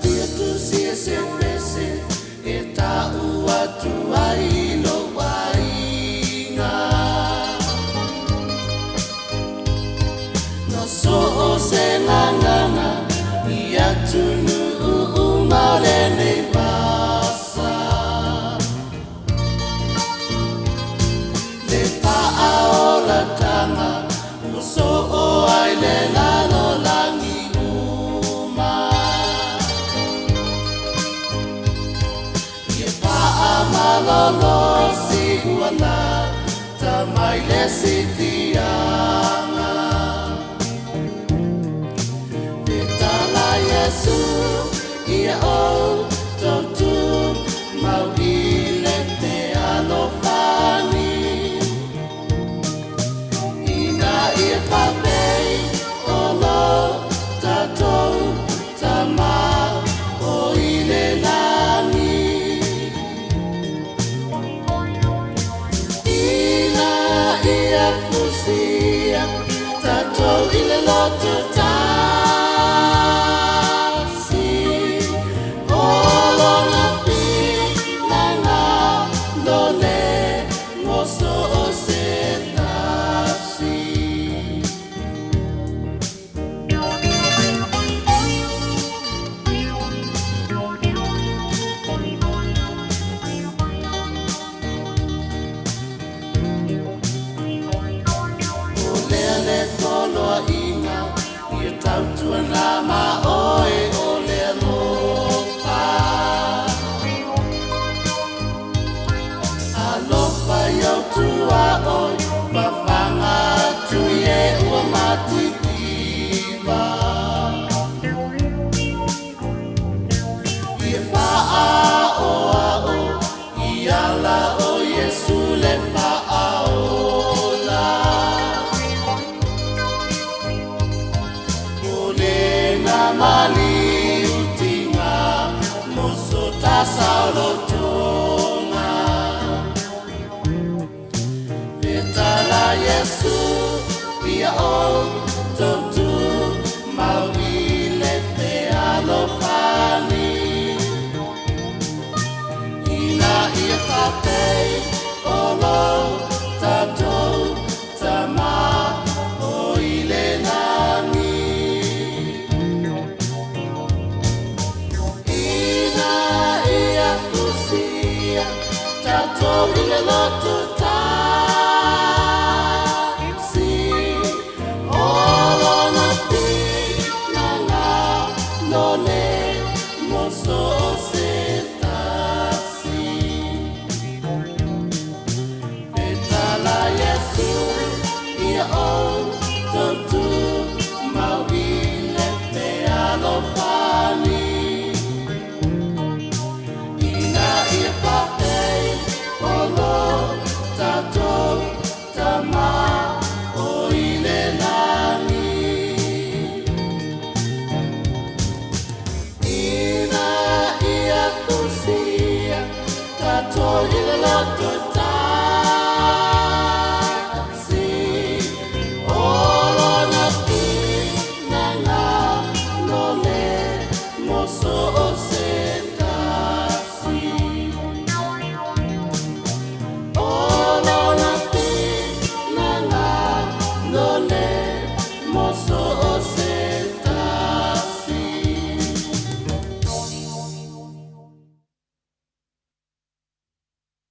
Fia Tusia se Pese e ta'ua tuai no wainga no so se ngangana ia tunu umare nei basa le pa'aola tanga uso o ai le lalo langi uma Aulalo si uala tamai le si Tiama'a Vitala Yesu ia o totu mau I le te alofani Ina ia whapei o lo tatou tama o I le langi Fia Tusia, tatou I le loto tasi Olona pinanga lole ngoso o se tasi Le tolo inga I tautua na maoe o le lopa Alofa iau tua oi Wawhanga tuie ua matitiwa I whaa oa o I ala o Yesu le whaa ola Mali utinga moso tasaulo tonga Vitala Yesu ia o totu mau I le te alofani Ina ia whapei o lo tatou tama o I le langi Tatou I le loto tasi Olona pinanga lole moso o se tasi Vitala Yesu ia o totu mau I le te alofani Ina ia whapei Olo tatou tama o I le langi Ina ia Tusia tatou I le loto tasi